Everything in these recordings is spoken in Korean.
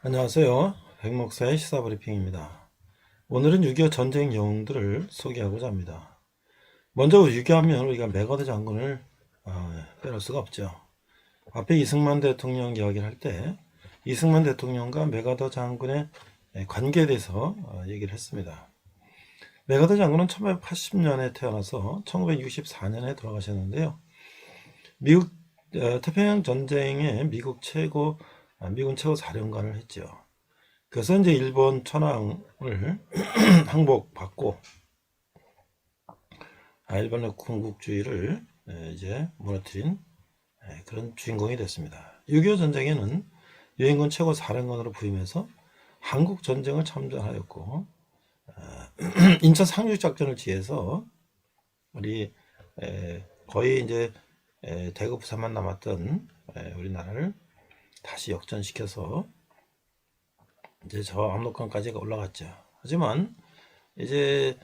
안녕하세요. 백목사의 시사브리핑입니다. 오늘은 6.25 전쟁 영웅들을 소개하고자 합니다. 먼저 6.25 하면 우리가 메가드 장군을 빼놓을 수가 없죠. 앞에 이승만 대통령 이야기를 할 때 이승만 대통령과 메가더 장군의 관계에 대해서 얘기를 했습니다. 메가더 장군은 1980년에 태어나서 1964년에 돌아가셨는데요. 미국 태평양 전쟁에 미군 최고 사령관을 했죠. 그래서 이제 일본 천황을 항복받고 일본의 군국주의를 이제 무너뜨린 그런 주인공이 됐습니다. 6.25 전쟁에는 유엔군 최고 사령관으로 부임해서 한국 전쟁을 참전하였고 인천 상륙작전을 지해서 우리 거의 이제 대구 부산만 남았던 우리나라를 다시 역전시켜서 이제 저 압록강까지 올라갔죠. 하지만 이제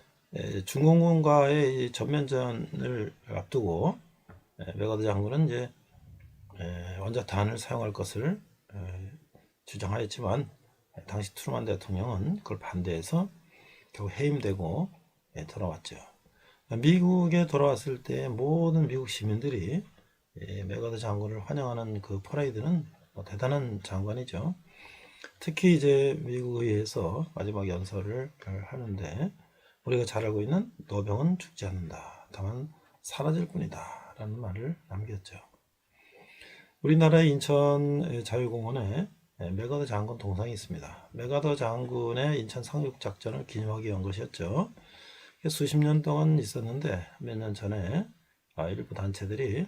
중공군과의 전면전을 앞두고 메가더 장군은 이제 원자탄을 사용할 것을 주장하였지만 당시 트루만 대통령은 그걸 반대해서 결국 해임되고 돌아왔죠. 미국에 돌아왔을 때 모든 미국 시민들이 메가더 장군을 환영하는 그 퍼레이드는 대단한 장관이죠. 특히 이제 미국 의회에서 마지막 연설을 하는데 우리가 잘 알고 있는 노병은 죽지 않는다. 다만 사라질 뿐이다. 라는 말을 남겼죠. 우리나라의 인천 자유공원에 메가더 장군 동상이 있습니다. 메가더 장군의 인천 상륙작전을 기념하기 위한 것이었죠. 수십 년 동안 있었는데 몇 년 전에 일부 단체들이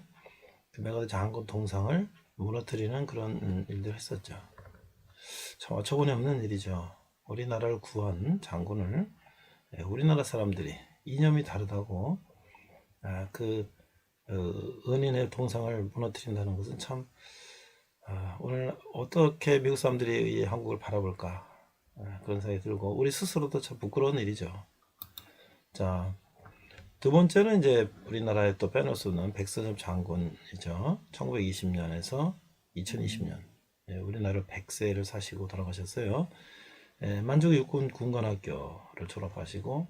그 메가더 장군 동상을 무너뜨리는 그런 일들을 했었죠. 참 어처구니없는 일이죠. 우리나라를 구한 장군을 우리나라 사람들이 이념이 다르다고 그 은인의 동상을 무너뜨린다는 것은 참 오늘 어떻게 미국 사람들이 이 한국을 바라볼까 그런 생각이 들고 우리 스스로도 참 부끄러운 일이죠. 자, 두 번째는 이제 우리나라에 또 빼놓을 수 없는 백선엽 장군이죠. 1920년에서 2020년 우리나라 100세를 사시고 돌아가셨어요. 만주 육군 군관학교를 졸업하시고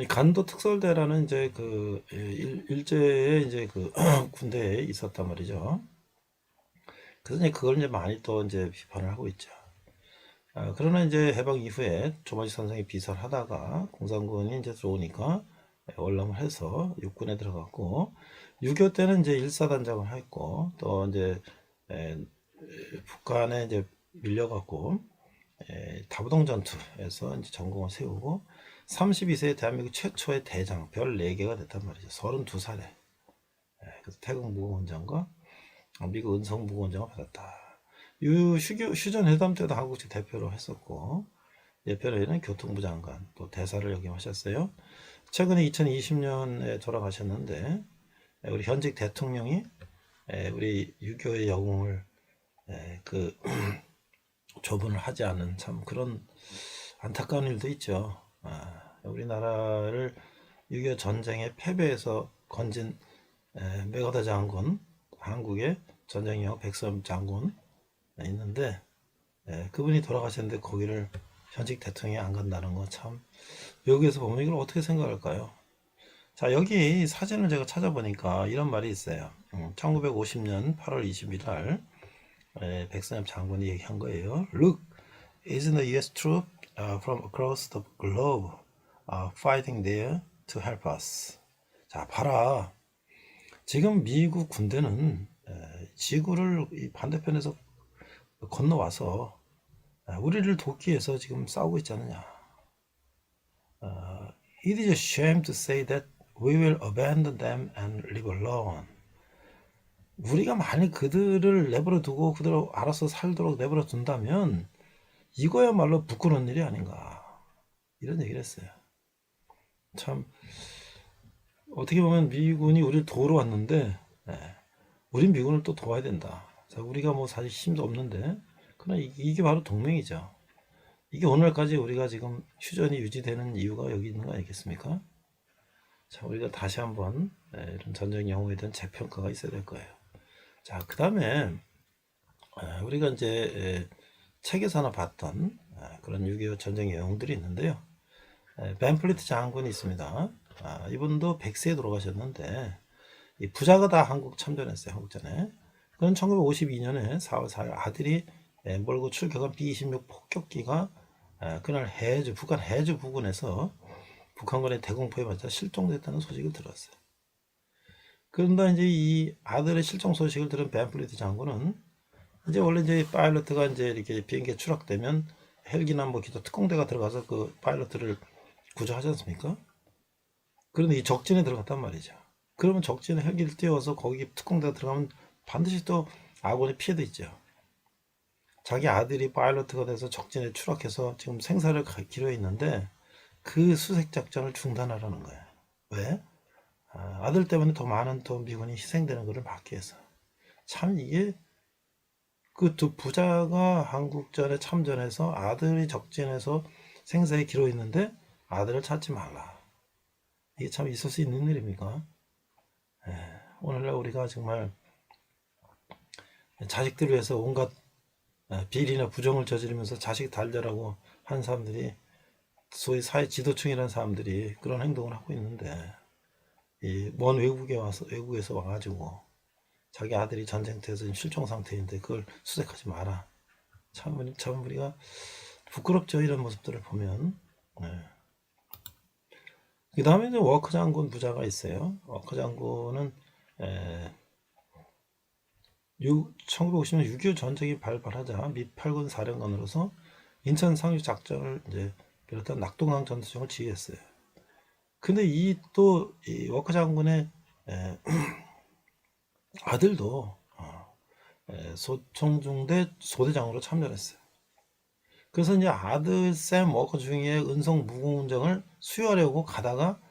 간도 특설대라는 이제 그 일제에 이제 그 군대에 있었단 말이죠. 그래서 이제 그걸 이제 많이 또 이제 비판을 하고 있죠. 그러나 이제 해방 이후에 조마지 선생이 비서를 하다가 공산군이 이제 들어오니까 월남을 해서 육군에 들어갔고 6.25 때는 이제 일사단장을 했고 또 이제 북한에 이제 밀려갖고 다부동 전투에서 이제 전공을 세우고 32세에 대한민국 최초의 대장 별 4개가 됐단 말이죠. 32살에. 그래서 태국 무공원장과 미국 은성 무공원장을 받았다. 휴전 회담 때도 한국 측 대표로 했었고 예편에는 교통부 장관 또 대사를 역임하셨어요. 최근에 2020년에 돌아가셨는데 우리 현직 대통령이 우리 6.25의 영웅을 그 조문을 하지 않은 참 그런 안타까운 일도 있죠. 우리나라를 6.25 전쟁의 패배에서 건진 메가더 장군, 한국의 전쟁 영웅 백선 장군 있는데 그분이 돌아가셨는데 거기를 현직 대통령이 안 간다는 거 참 여기에서 보면 이걸 어떻게 생각할까요? 자, 여기 사진을 제가 찾아보니까 이런 말이 있어요. 1950년 8월 20일 날 백선엽 장군이 얘기한 거예요. Look, isn't the US troop from across the globe fighting there to help us? 자, 봐라. 지금 미국 군대는 지구를 이 반대편에서 건너와서 우리를 돕기 위해서 지금 싸우고 있지 않느냐. It is a shame to say that we will abandon them and live alone. 우리가 만약 그들을 내버려 두고 그대로 알아서 살도록 내버려 둔다면 이거야말로 부끄러운 일이 아닌가 이런 얘기를 했어요. 참 어떻게 보면 미군이 우리를 도우러 왔는데 우린 미군을 또 도와야 된다. 자, 우리가 뭐 사실 힘도 없는데 그러나 이게 바로 동맹이죠. 이게 오늘까지 우리가 지금 휴전이 유지되는 이유가 여기 있는 거 아니겠습니까? 자, 우리가 다시 한번 이런 전쟁 영웅에 대한 재평가가 있어야 될 거예요. 자, 그 다음에 우리가 이제 책에서나 봤던 그런 6.25 전쟁 내용들이 있는데요. 벤플리트 장군이 있습니다. 이분도 100세에 돌아가셨는데 이 부자가 다 한국 참전했어요. 한국전에. 그건 1952년에 4월 4일 아들이 몰고 출격한 B-26 폭격기가 그날 북한 해주 부근에서 북한군의 대공포에 맞아 실종됐다는 소식을 들었어요. 그런데 이제 이 아들의 실종 소식을 들은 벤플리트 장군은 이제 원래 이제 파일럿가 이제 이렇게 비행기에 추락되면 헬기나 뭐 기타 특공대가 들어가서 그 파일럿을 구조하지 않습니까? 그런데 이 적진에 들어갔단 말이죠. 그러면 적진에 헬기를 띄워서 거기 특공대가 들어가면 반드시 또 아군의 피해도 있죠. 자기 아들이 파일럿가 돼서 적진에 추락해서 지금 생사를 기로에 있는데 그 수색 작전을 중단하라는 거예요. 왜? 아들 때문에 더 많은 또 미군이 희생되는 것을 막기 위해서. 참 이게 그 두 부자가 한국전에 참전해서 아들이 적진에서 생사에 기로 있는데 아들을 찾지 말라. 이게 참 있을 수 있는 일입니까? 오늘날 우리가 정말 자식들을 위해서 온갖 비리나 부정을 저지르면서 자식 달려라고 한 사람들이 소위 사회 지도층이라는 사람들이 그런 행동을 하고 있는데 이 먼 외국에서 와가지고 자기 아들이 전쟁터에서 실종 상태인데 그걸 수색하지 마라. 참 우리가 부끄럽죠. 이런 모습들을 보면. 그 다음에 이제 워커 장군 부자가 있어요. 워커 장군은 1950년 6.25 전쟁이 발발하자 미 8군 사령관으로서 인천 상륙 작전을 이제 비롯한 낙동강 전투정을 지휘했어요. 근데 이 워커 장군의 아들도 소총중대 소대장으로 참전했어요. 그래서 이제 아들 샘 워커 중에 은성 무공정을 수혈하려고 가다가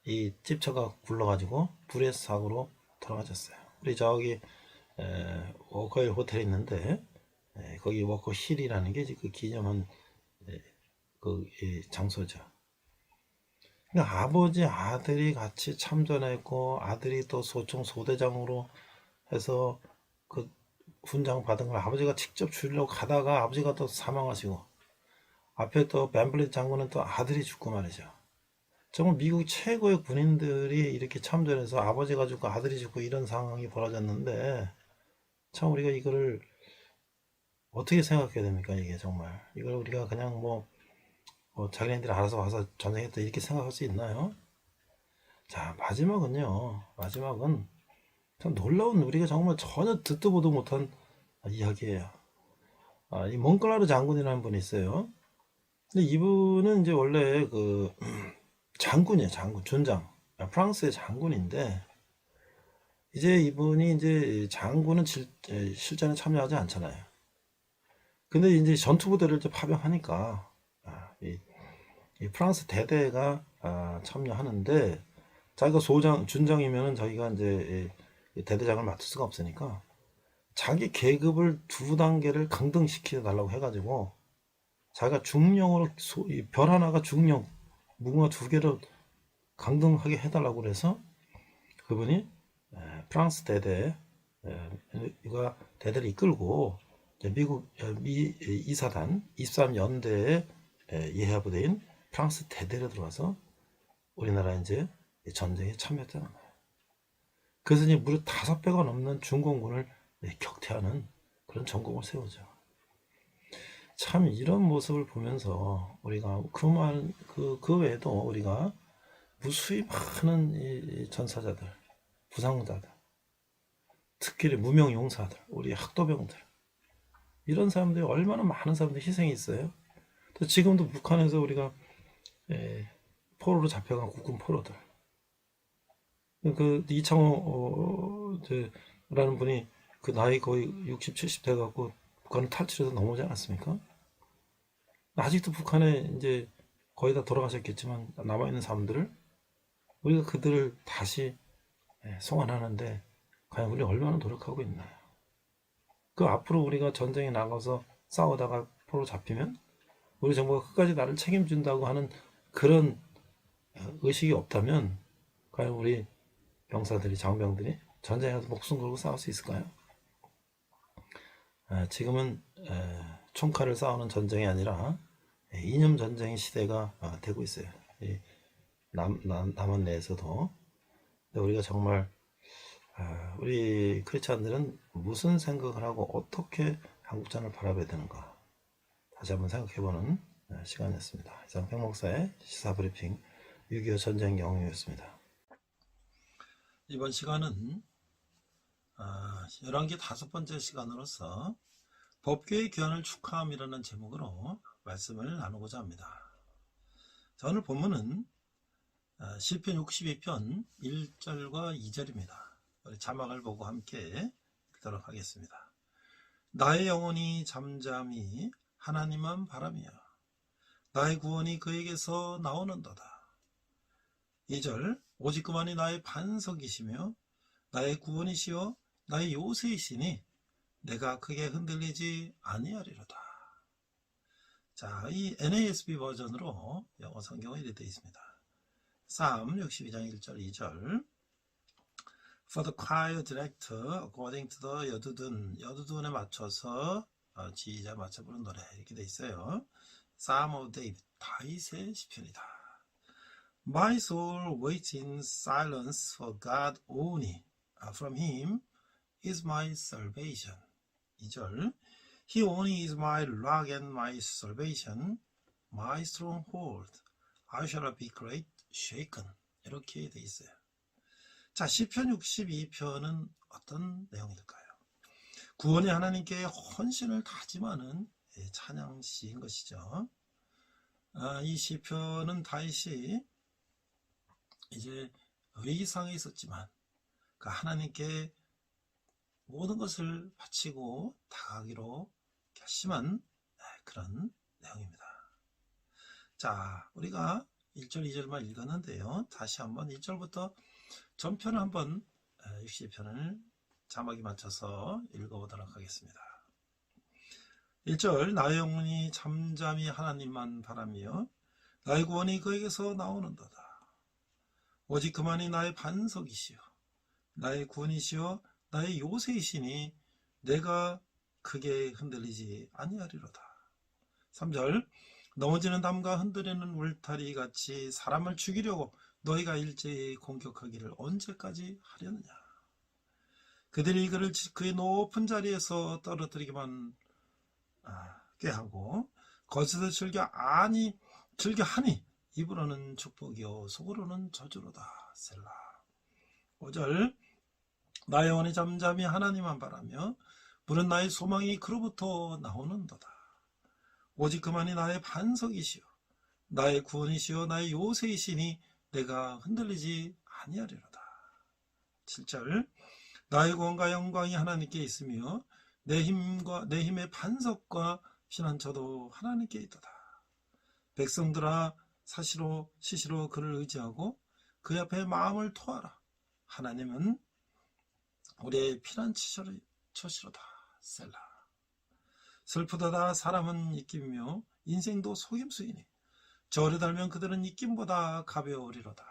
이 집처가 굴러가지고 불의 사고로 돌아가셨어요. 우리 저기 워커힐 호텔이 있는데 거기 워커 힐이라는 게 그 기념한 그 장소죠. 그러니까 아버지 아들이 같이 참전했고 아들이 또 소총 소대장으로 해서 그 훈장 받은 걸 아버지가 직접 주려고 가다가 아버지가 또 사망하시고 앞에 또 벤블리 장군은 또 아들이 죽고 말이죠. 정말 미국 최고의 군인들이 이렇게 참전해서 아버지가 죽고 아들이 죽고 이런 상황이 벌어졌는데 참 우리가 이거를 어떻게 생각해야 됩니까? 이게 정말 이걸 우리가 그냥 자기네들이 알아서 와서 전쟁했다 이렇게 생각할 수 있나요? 자, 마지막은 참 놀라운 우리가 정말 전혀 듣도 보도 못한 이야기예요. 이 몽클라르 장군이라는 분이 있어요. 근데 이분은 이제 원래 그 장군이에요. 준장. 프랑스의 장군인데 이제 이분이 이제 장군은 실전에 참여하지 않잖아요. 근데 이제 전투부대를 이제 파병하니까 이 프랑스 대대가 참여하는데 자기가 준장이면은 자기가 이제 대대장을 맡을 수가 없으니까 자기 계급을 두 단계를 강등시켜 달라고 해가지고 자기가 중령으로 별 하나가 중령 무궁화 두 개로 강등하게 해달라고 그래서 그분이 프랑스 대대가 대대를 이끌고 미국 미 이사단 23연대의 예하부대인 프랑스 대대로 들어와서 우리나라 이제 전쟁에 참여했다는 거예요. 그래서 이제 무려 5배가 넘는 중공군을 격퇴하는 그런 전공을 세우죠. 참 이런 모습을 보면서 우리가 그 외에도 우리가 무수히 많은 이 전사자들, 부상자들, 특히 무명 용사들, 우리 학도병들 이런 사람들이 얼마나 많은 사람들이 희생이 있어요. 또 지금도 북한에서 우리가 포로로 잡혀간 국군 포로들 그 이창호라는 분이 그 나이 거의 60, 70 돼갖고 북한을 탈출해서 넘어오지 않았습니까? 아직도 북한에 이제 거의 다 돌아가셨겠지만 남아있는 사람들을 우리가 그들을 다시 송환하는데 과연 우리 얼마나 노력하고 있나요? 그 앞으로 우리가 전쟁에 나가서 싸우다가 포로 잡히면 우리 정부가 끝까지 나를 책임진다고 하는 그런 의식이 없다면 과연 우리 병사들이 장병들이 전쟁에서 목숨 걸고 싸울 수 있을까요? 지금은 총칼을 싸우는 전쟁이 아니라 이념 전쟁의 시대가 되고 있어요. 남한 내에서도. 우리가 정말 우리 크리스찬들은 무슨 생각을 하고 어떻게 한국전을 바라봐야 되는가 다시 한번 생각해보는 시간이었습니다. 이상 백목사의 시사브리핑 6.25 전쟁 영웅이었습니다. 이번 시간은 열왕기 5번째 시간으로서 법궤의 귀환을 축하함이라는 제목으로 말씀을 나누고자 합니다. 자, 오늘 본문은 시편 62편 1절과 2절입니다. 우리 자막을 보고 함께 읽도록 하겠습니다. 나의 영혼이 잠잠히 하나님만 바라며 나의 구원이 그에게서 나오는도다. 2절 오직 그만이 나의 반석이시며 나의 구원이시여 나의 요새이시니 내가 크게 흔들리지 아니하리로다. 자, 이 NASB 버전으로 영어 성경은 이렇게 되어 있습니다. Psalm 62장 1절 2절 For the choir director according to the 여두둔에 맞춰서 지휘자에 맞춰 부른 노래 이렇게 되어 있어요. Psalm of David 다윗의 시편이다. My soul waits in silence for God only. From him is my salvation. 2절 He only is my rock and my salvation, my stronghold. I shall be great shaken. 이렇게 돼 있어요. 자, 시편 62편은 어떤 내용일까요? 구원의 하나님께 헌신을 다짐하는 찬양시인 것이죠. 이 시편은 다윗이 이제 위기상에 있었지만 그 하나님께 모든 것을 바치고 다가가기로 결심한 그런 내용입니다. 자, 우리가 1절, 2절만 읽었는데요. 다시 한번 1절부터 전편을 한번 60편을 자막에 맞춰서 읽어보도록 하겠습니다. 1절 나의 영혼이 잠잠히 하나님만 바라며 나의 구원이 그에게서 나오는도다. 오직 그만이 나의 반석이시여 나의 구원이시여 나의 요새이시니 내가 크게 흔들리지 아니하리로다. 3절 넘어지는 담과 흔들리는 울타리 같이 사람을 죽이려고 너희가 일제히 공격하기를 언제까지 하려느냐. 그들이 그를 그의 높은 자리에서 떨어뜨리기만 꾀하고 거기서 즐겨하니 입으로는 축복이요 속으로는 저주로다. 셀라. 5절 나의 영혼이 잠잠히 하나님만 바라며 물은 나의 소망이 그로부터 나오는도다. 오직 그만이 나의 반석이시여 나의 구원이시여 나의 요새이시니 내가 흔들리지 아니하리로다. 7절 나의 구원과 영광이 하나님께 있으며 내 힘의 반석과 피난처도 하나님께 있도다. 백성들아 시시로 그를 의지하고 그 앞에 마음을 토하라. 하나님은 우리의 피난처시로다. 셀라. 슬프도다 사람은 입김이며 인생도 속임수이니 저를 달면 그들은 입김보다 가벼우리로다.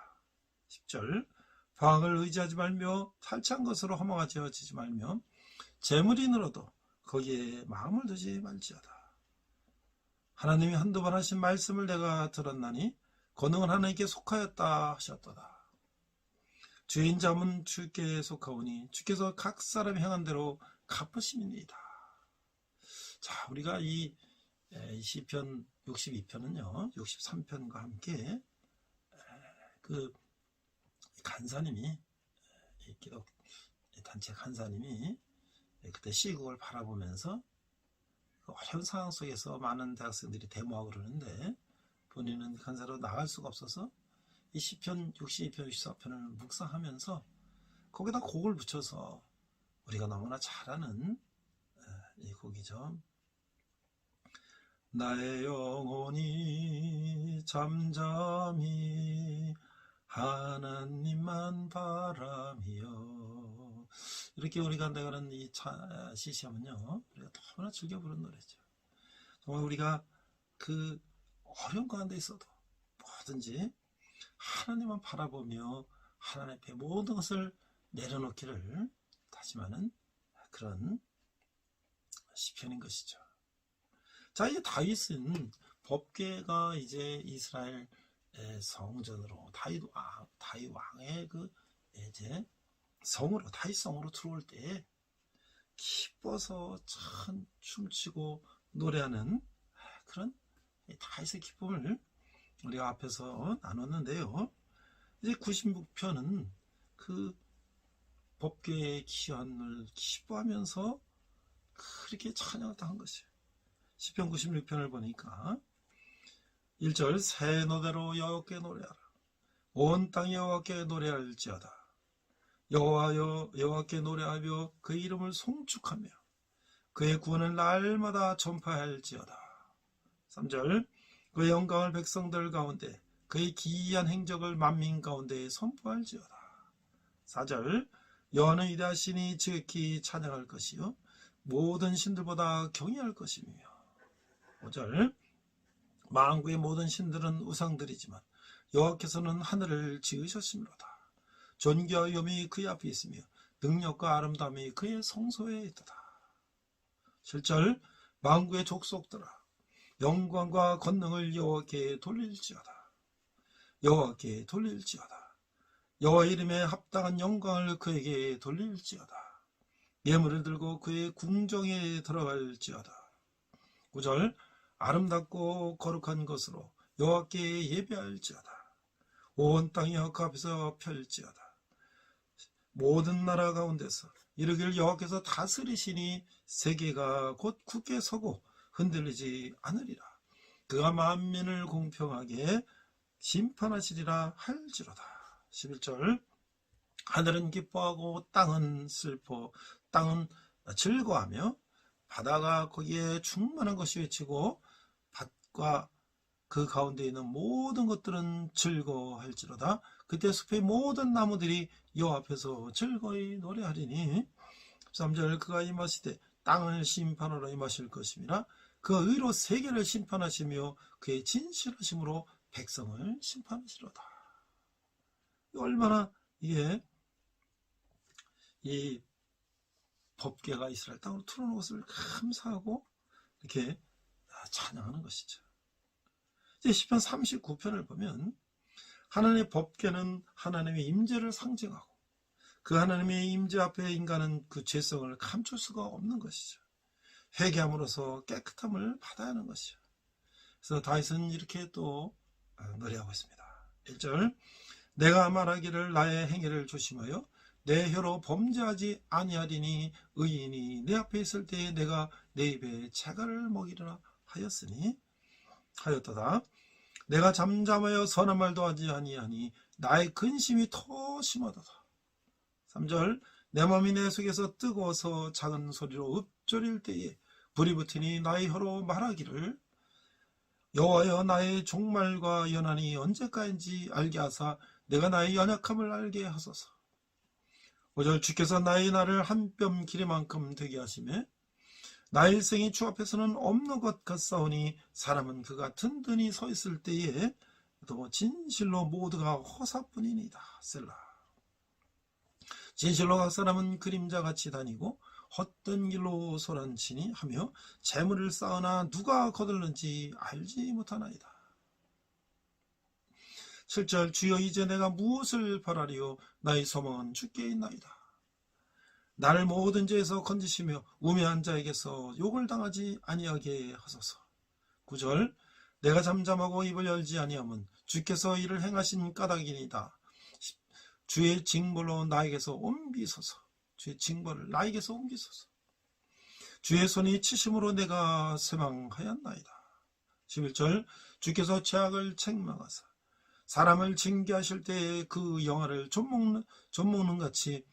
10절 방을 의지하지 말며 탈취한 것으로 허망하지지 말며 재물이 늘어도 거기에 마음을 두지 말지어다. 하나님이 한두 번 하신 말씀을 내가 들었나니 권능은 하나님께 속하였다 하셨도다. 죄인 잠은 주께 속하오니 주께서 각 사람 향한 대로 갚으심이니이다. 자, 우리가 이 시편 62편은요 63편과 함께 그 간사님이 기독 단체 간사님이 그때 시국을 바라보면서 그 어려운 상황 속에서 많은 대학생들이 데모하고 그러는데 본인은 간사로 나갈 수가 없어서 이 시편 62편 64편을 묵상하면서 거기다 곡을 붙여서 우리가 너무나 잘 아는 이 곡이죠. 나의 영혼이 잠잠히 하나님만 바라며 이렇게 우리가 내가는 이 시시하면요 우리가 너무나 즐겨 부르는 노래죠. 정말 우리가 그 어려운 가운데 있어도 뭐든지 하나님만 바라보며 하나님 앞에 모든 것을 내려놓기를 다짐하는 그런 시편인 것이죠. 자, 이 다윗은 법궤가 이제 이스라엘 성전으로 다윗 왕의 그 이제 성으로, 다윗 성으로 들어올 때 기뻐서 참 춤추고 노래하는 그런 다윗의 기쁨을 우리가 앞에서 나눴는데요. 이제 96편은 그 법궤의 기원을 기뻐하면서 그렇게 찬양을 한 것이에요. 시편 96편을 보니까 1절 새 노래로 여호와께 노래하라. 온 땅이 여호와께 노래할지어다. 여호와여 여호와께 노래하며 그의 이름을 송축하며 그의 구원을 날마다 전파할지어다. 3절 그의 영광을 백성들 가운데 그의 기이한 행적을 만민 가운데 선포할지어다. 4절 여호와는 위대하시니 지극히 찬양할 것이요 모든 신들보다 경외할 것이며. 5절 만국의 모든 신들은 우상들이지만 여호와께서는 하늘을 지으셨으므로다. 존귀와 위엄이 그의 앞에 있으며 능력과 아름다움이 그의 성소에 있도다. 7절 만국의 족속들아 영광과 권능을 여호와께 돌릴지어다. 여호와께 돌릴지어다. 여호와 이름에 합당한 영광을 그에게 돌릴지어다. 예물을 들고 그의 궁정에 들어갈지어다. 9절 아름답고 거룩한 것으로 여호와께 예배할지어다. 온 땅이 그 앞에서 펼지어다. 모든 나라 가운데서 이르길 여호와께서 다스리시니 세계가 곧 굳게 서고 흔들리지 않으리라. 그가 만민을 공평하게 심판하시리라 할지로다. 11절 하늘은 기뻐하고 땅은 즐거워하며 바다가 거기에 충만한 것이 외치고 밭과 그 가운데 있는 모든 것들은 즐거워할지로다. 그때 숲의 모든 나무들이 여호와 앞에서 즐거이 노래하리니. 13절 그가 임하시되 땅을 심판하러 임하실 것임이라. 그가 의로 세계를 심판하시며 그의 진실하심으로 백성을 심판하시로다. 얼마나 이게 이 법궤가 이스라엘 땅으로 틀어놓은 것을 감사하고 이렇게 찬양하는 것이죠. 이제 시편 39편을 보면 하나님의 법궤는 하나님의 임재를 상징하고 그 하나님의 임재 앞에 인간은 그 죄성을 감출 수가 없는 것이죠. 회개함으로써 깨끗함을 받아야 하는 것이죠. 그래서 다윗은 이렇게 또 노래하고 있습니다. 1절 내가 말하기를 나의 행위를 조심하여 내 혀로 범죄하지 아니하리니 의인이 내 앞에 있을 때에 내가 내 입에 채가를 먹이리라 하였도다. 내가 잠잠하여 선한 말도 하지 아니하니 나의 근심이 더 심하도다. 3절 내 마음이 내 속에서 뜨거워서 작은 소리로 읊조릴 때에 불이 붙으니 나의 혀로 말하기를 여호와여 나의 종말과 연한이 언제까지인지 알게 하사 내가 나의 연약함을 알게 하소서. 5절 주께서 나의 날을 한 뼘 길이만큼 되게 하시며 나의 일생이 주 앞에서는 없는 것 같사오니 사람은 그가 든든히 서 있을 때에 또 진실로 모두가 허사뿐이니이다. 셀라. 진실로 각 사람은 그림자같이 다니고 헛된 길로 소란치니 하며 재물을 쌓으나 누가 거둘는지 알지 못하나이다. 7절 주여 이제 내가 무엇을 바라리요 나의 소망은 주께 있나이다. 나를 모든 죄에서 건지시며 우매한 자에게서 욕을 당하지 아니하게 하소서. 9절 내가 잠잠하고 입을 열지 아니하면 주께서 이를 행하신 까닭이니이다. 주의 징벌로 나에게서 옮기소서. 주의 징벌을 나에게서 옮기소서. 주의 손이 치심으로 내가 쇠망하였나이다. 11절 주께서 죄악을 책망하사 사람을 징계하실 때에 그 영화를 조목은 같이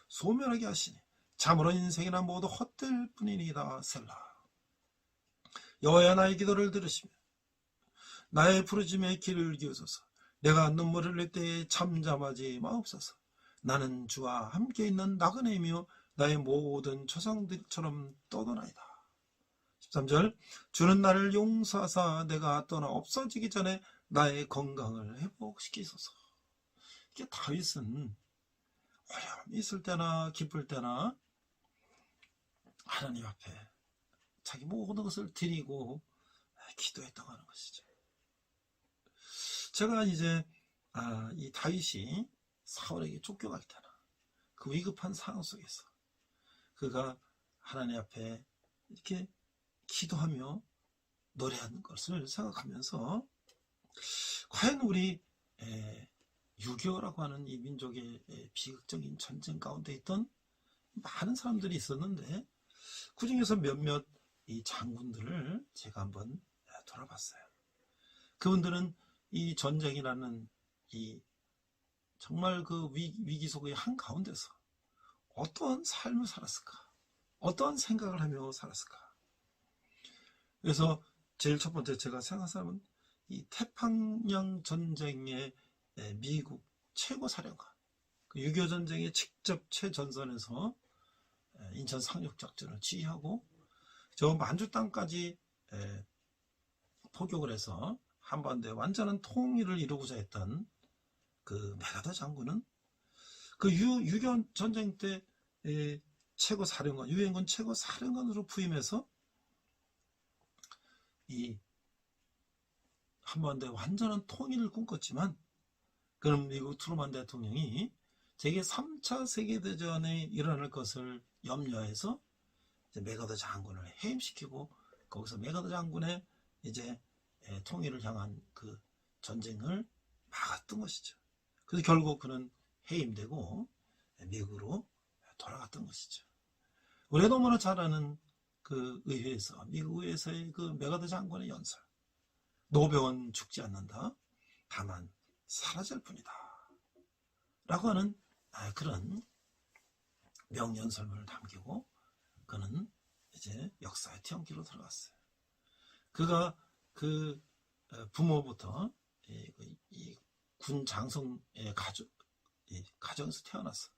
소멸하게 하시니 참으로 인생이나 모두 헛될 뿐이니이다. 셀라. 여호와여 나의 기도를 들으시며 나의 부르짖음에 귀를 기울이소서. 내가 눈물을 흘릴 때에 잠잠하지 마옵소서. 나는 주와 함께 있는 나그네이며 나의 모든 조상들처럼 떠도나이다. 13절 주는 나를 용서하사 내가 떠나 없어지기 전에 나의 건강을 회복시키소서. 이게 다윗은 어려움이 있을 때나 기쁠 때나 하나님 앞에 자기 모든 것을 드리고 기도했다고 하는 것이죠. 제가 이제 이 다윗이 사울에게 쫓겨갈 때나 그 위급한 상황 속에서 그가 하나님 앞에 이렇게 기도하며 노래하는 것을 생각하면서 과연 우리 6.25라고 하는 이 민족의 비극적인 전쟁 가운데 있던 많은 사람들이 있었는데 그 중에서 몇몇 이 장군들을 제가 한번 돌아봤어요. 그분들은 이 전쟁이라는 이 정말 그 위기 속의 한가운데서 어떠한 삶을 살았을까? 어떠한 생각을 하며 살았을까? 그래서 제일 첫 번째 제가 생각한 사람은 이 태평양 전쟁의 미국 최고 사령관, 그 6.25 전쟁의 직접 최전선에서 인천 상륙작전을 지휘하고 저 만주 땅까지 포격을 해서 한반도의 완전한 통일을 이루고자 했던 그 메가더 장군은 그 6.25 전쟁 때 최고 사령관, 유엔군 최고 사령관으로 부임해서 이 한반도의 완전한 통일을 꿈꿨지만 그럼 미국 트루먼 대통령이 제게 3차 세계대전에 일어날 것을 염려해서 이제 메가더 장군을 해임시키고 거기서 메가더 장군의 이제 통일을 향한 그 전쟁을 막았던 것이죠. 그래서 결국 그는 해임되고 미국으로 돌아갔던 것이죠. 우리가 너무나 잘 아는 그 의회에서 미국 의회에서의 그 메가더 장군의 연설, 노병은 죽지 않는다, 다만 사라질 뿐이다 라고 하는 그런 명연설문을 남기고 그는 이제 역사의 태연기로 들어갔어요. 그가 그 부모부터 이 군 장성의 가정에서 태어났어.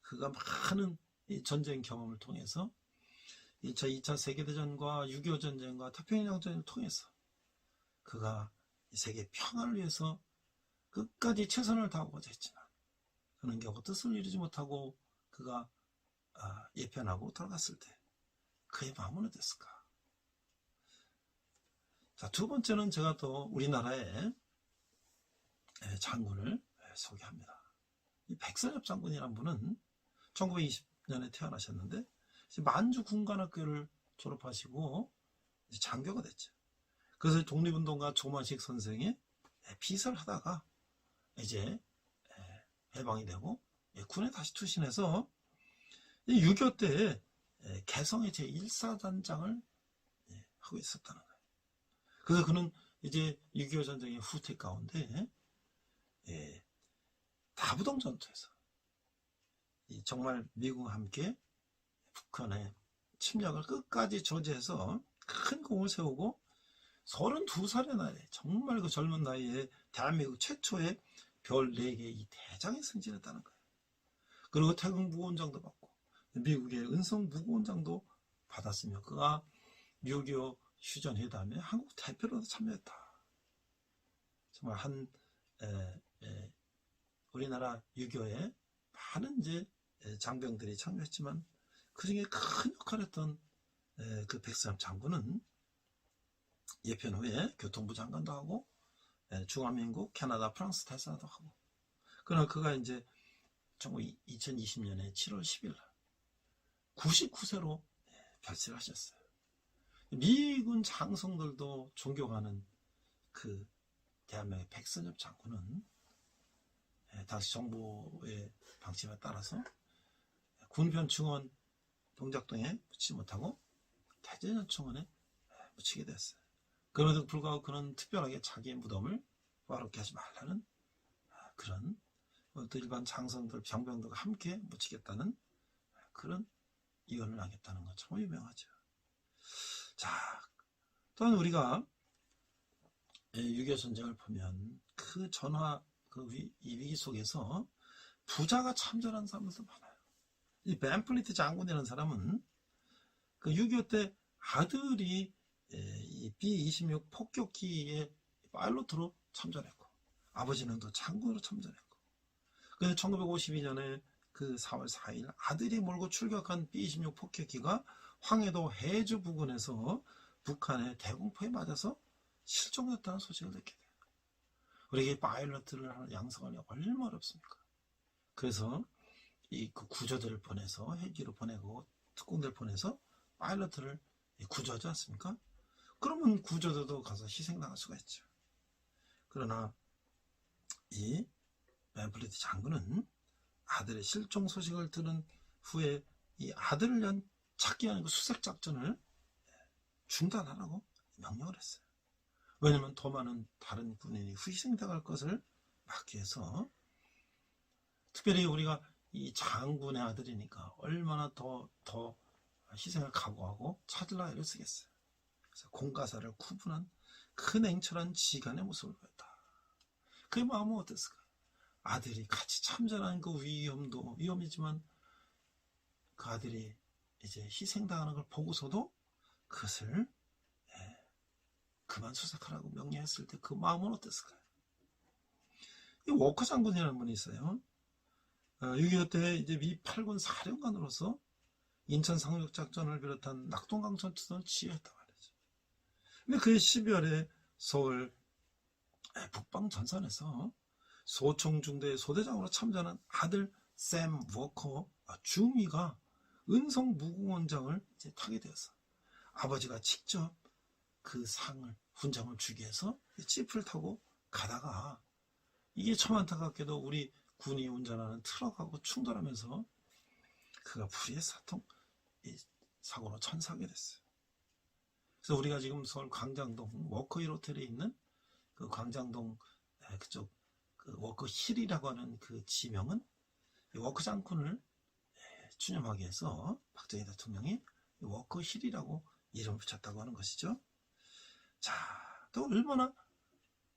그가 많은 전쟁 경험을 통해서 2차 세계대전과 6.25 전쟁과 태평양 전쟁을 통해서 그가 세계 평화를 위해서 끝까지 최선을 다하고자 했지만 그는 결국 뜻을 이루지 못하고 그가 예편하고 돌아갔을 때 그의 마음은 어땠을까? 자, 두 번째는 제가 또 우리나라의 장군을 소개합니다. 이 백선엽 장군이라는 분은 1920년에 태어나셨는데 만주 군관학교를 졸업하시고 장교가 됐죠. 그래서 독립운동가 조만식 선생의 비서를 하다가 이제 해방이 되고 군에 다시 투신해서 6.25 때 개성의 제1사단장을 하고 있었다는 거예요. 그래서 그는 이제 6.25 전쟁의 후퇴 가운데 다부동 전투에서 정말 미국과 함께 북한의 침략을 끝까지 저지해서 큰功을 세우고 32살의 나이에 정말 그 젊은 나이에 대한민국 최초의 별 4개 이 대장에 승진했다는 거예요. 그리고 태극 무고원장도 받고 미국의 은성 무고원장도 받았으며 그가 6.25 휴전회담에 한국 대표로도 참여했다. 정말 우리나라 6.25에 많은 이제 장병들이 참여했지만 그 중에 큰 역할을 했던 그 백선엽 장군은 예편 후에 교통부 장관도 하고 중화민국, 캐나다, 프랑스 대사도 하고 그러나 그가 이제 2020년에 7월 10일 날 99세로 별세를 하셨어요. 미군 장성들도 존경하는 그 대한민국의 백선엽 장군은 당시 정부의 방침에 따라서 군변 증원 동작동에 묻지 못하고 대전현충원에 묻히게 됐어요. 그럼에도 불구하고 그는 특별하게 자기의 무덤을 화롭게 하지 말라는 그런 또 일반 장성들, 병병들과 함께 묻히겠다는 그런 이언을 하겠다는 건 정말 유명하죠. 자, 또한 우리가 6.25 전쟁을 보면 그 전화, 이 위기 속에서 부자가 참전한 사람들도 많아요. 이 벤플리트 장군이라는 사람은 그 6.25 때 아들이 이 B-26 폭격기의 파일럿으로 참전했고 아버지는 또 장군으로 참전했고 그래서 1952년에 그 4월 4일 아들이 몰고 출격한 B-26 폭격기가 황해도 해주 부근에서 북한의 대공포에 맞아서 실종됐다는 소식을 듣게 돼요. 우리에게 파일럿을 양성하려고 얼마나 어렵습니까? 그래서 그 구조대를 보내서 헬기를 보내고 특공대를 보내서 파일럿을 구조하지 않습니까? 그러면 구조대도 가서 희생당할 수가 있죠. 그러나 이 벤플리트 장군은 아들의 실종 소식을 들은 후에 이 아들을 위한 찾기 아니고 수색 작전을 중단하라고 명령을 했어요. 왜냐하면 더 많은 다른 군인이 희생당할 것을 막기 위해서, 특별히 우리가 이 장군의 아들이니까 얼마나 더 희생을 각오하고 찾으려 애를 쓰겠어요. 그래서 공가사를 구분한 그 냉철한 지간의 모습을 보였다. 그의 마음은 어땠을까요? 아들이 같이 참전하는 그 위험이지만 그 아들이 이제 희생당하는 걸 보고서도 그것을 그만 수색하라고 명령했을 때 그 마음은 어땠을까요? 이 워커 장군이라는 분이 있어요. 6.25 때 이제 미 8군 사령관으로서 인천 상륙작전을 비롯한 낙동강 전투선을 지휘했단 말이죠. 근데 그해 12월에 서울 북방 전선에서 소총중대 소대장으로 참전한 아들 샘 워커 중위가 은성 무궁원장을 이제 타게 되었어. 아버지가 직접 그 훈장을 주기 위해서 지프를 타고 가다가 이게 참 안타깝게도 우리 군이 운전하는 트럭하고 충돌하면서 그가 불의의 사고로 천사하게 됐어요. 그래서 우리가 지금 서울 광장동 워커힐 호텔에 있는 그 광장동 그쪽 그 워커힐이라고 하는 그 지명은 워커 장군을 추념하기 위해서 박정희 대통령이 워커힐이라고 이름을 붙였다고 하는 것이죠. 자, 또 얼마나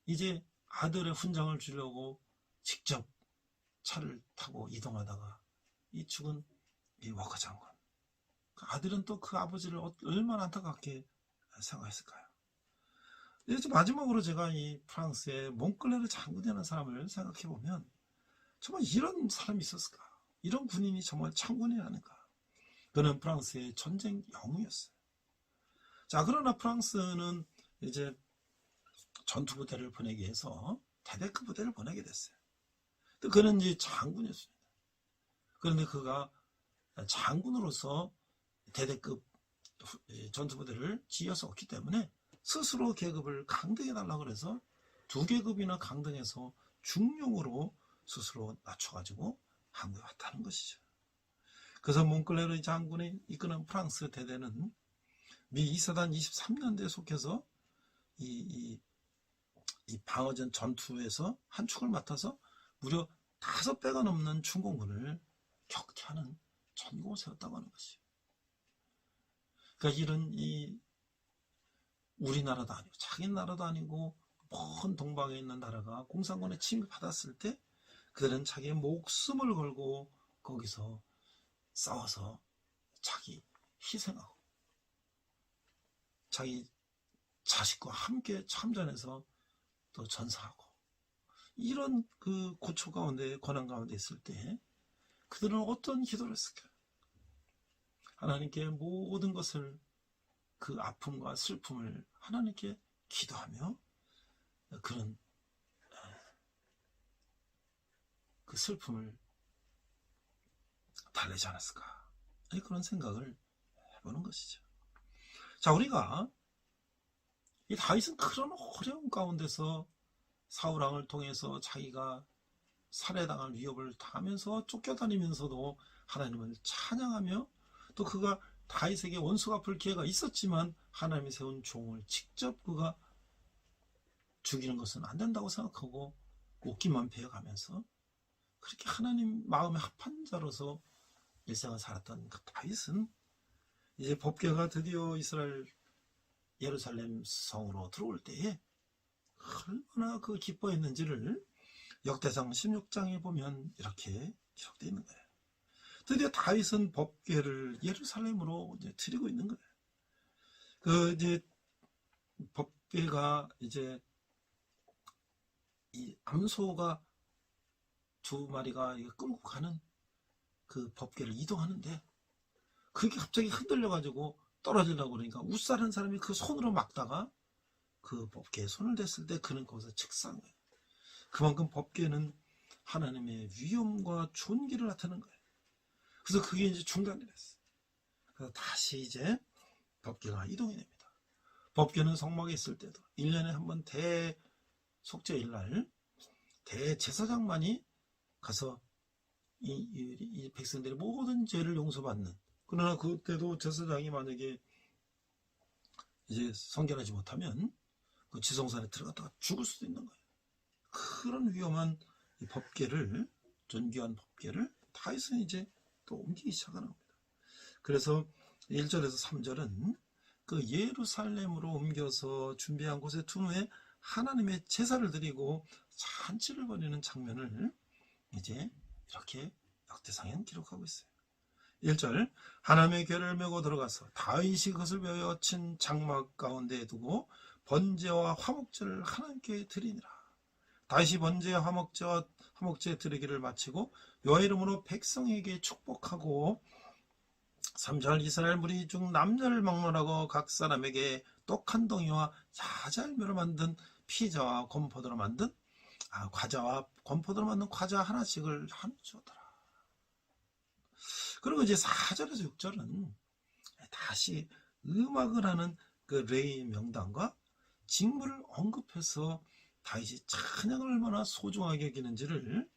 이제 아들의 훈장을 주려고 직접 차를 타고 이동하다가 이 죽은 이 워커 장군, 그 아들은 또 그 아버지를 얼마나 안타깝게 생각했을까요? 이제 마지막으로 제가 이 프랑스의 몽클레르 장군이라는 사람을 생각해 보면 정말 이런 사람이 있었을까? 이런 군인이 정말 장군이 아닐까? 그는 프랑스의 전쟁 영웅이었어요. 자, 그러나 프랑스는 이제 전투부대를 보내기 위해서 대대급 부대를 보내게 됐어요. 또 그는 이제 장군이었습니다. 그런데 그가 장군으로서 대대급 전투부대를 지어서 없기 때문에 스스로 계급을 강등해달라고 그래서 2계급이나 강등해서 중령으로 스스로 낮춰가지고 한국에 왔다는 것이죠. 그래서 몽클레르 장군이 이끄는 프랑스 대대는 미 2사단 23년대에 속해서 이 방어전 전투에서 한 축을 맡아서 무려 5배가 넘는 중공군을 격퇴하는 전공을 세웠다고 하는 것이죠. 그러니까 이런 우리나라도 아니고 자기 나라도 아니고 먼 동방에 있는 나라가 공산군에 침입받았을 때 그들은 자기의 목숨을 걸고 거기서 싸워서 자기 희생하고 자기 자식과 함께 참전해서 또 전사하고 이런 그 고초 가운데 고난 가운데 있을 때 그들은 어떤 기도를 했을까요? 하나님께 모든 것을 그 아픔과 슬픔을 하나님께 기도하며 그런 그 슬픔을 달래지 않았을까? 그런 생각을 해보는 것이죠. 자, 우리가 이 다윗은 그런 어려운 가운데서 사울왕을 통해서 자기가 살해당할 위협을 당하면서 쫓겨다니면서도 하나님을 찬양하며 또 그가 다윗에게 원수 갚을 기회가 있었지만 하나님이 세운 종을 직접 그가 죽이는 것은 안 된다고 생각하고 옷깃만 베어가면서 그렇게 하나님 마음에 합한 자로서 일생을 살았던 그 다윗은 이제 법궤가 드디어 이스라엘 예루살렘 성으로 들어올 때에 얼마나 그 기뻐했는지를 역대상 16장에 보면 이렇게 기록되어 있는 거예요. 드디어 다윗은 법궤를 예루살렘으로 이제 드리고 있는 거예요. 그 이제 법궤가 이제 이 암소가 2마리가 끌고 가는 그 법궤를 이동하는데 그게 갑자기 흔들려가지고 떨어지려고 그러니까 웃살한 사람이 그 손으로 막다가 그 법궤에 손을 댔을 때 그는 거기서 즉사한 거예요. 그만큼 법궤는 하나님의 위엄과 존귀를 나타내는 거예요. 그래서 그게 이제 중단이 됐어요. 그래서 다시 이제 법궤가 이동이 됩니다. 법궤는 성막에 있을 때도 1년에 한 번 대속죄일날 대제사장만이 가서 이 백성들의 모든 죄를 용서받는, 그러나 그때도 제사장이 만약에 이제 성결하지 못하면 그 지성산에 들어갔다가 죽을 수도 있는 거예요. 그런 위험한 이 법궤를, 존귀한 법궤를 다윗은 이제 또 옮기기 시작하는 겁니다. 그래서 1절에서 3절은 그 예루살렘으로 옮겨서 준비한 곳에 둔 후에 하나님의 제사를 드리고 잔치를 벌이는 장면을 이제 이렇게 역대상에는 기록하고 있어요. 1절, 하나님의 궤를 메고 들어가서 다윗이 그것을 베어 친 장막 가운데에 두고 번제와 화목제를 하나님께 드리니라. 다윗이 번제와 화목제 드리기를 마치고 여호와 이름으로 백성에게 축복하고 3절, 이스라엘 무리 중 남녀를 막론하고 각 사람에게 떡 한 덩이와 야잘매로 만든 피자와 건포도로 만든 과자와 건포도로 만든 과자 하나씩을 주었더라. 그리고 이제 4절에서 6절은 다시 음악을 하는 그 레위 명단과 징벌을 언급해서 다윗이 찬양을 얼마나 소중하게 여기는지를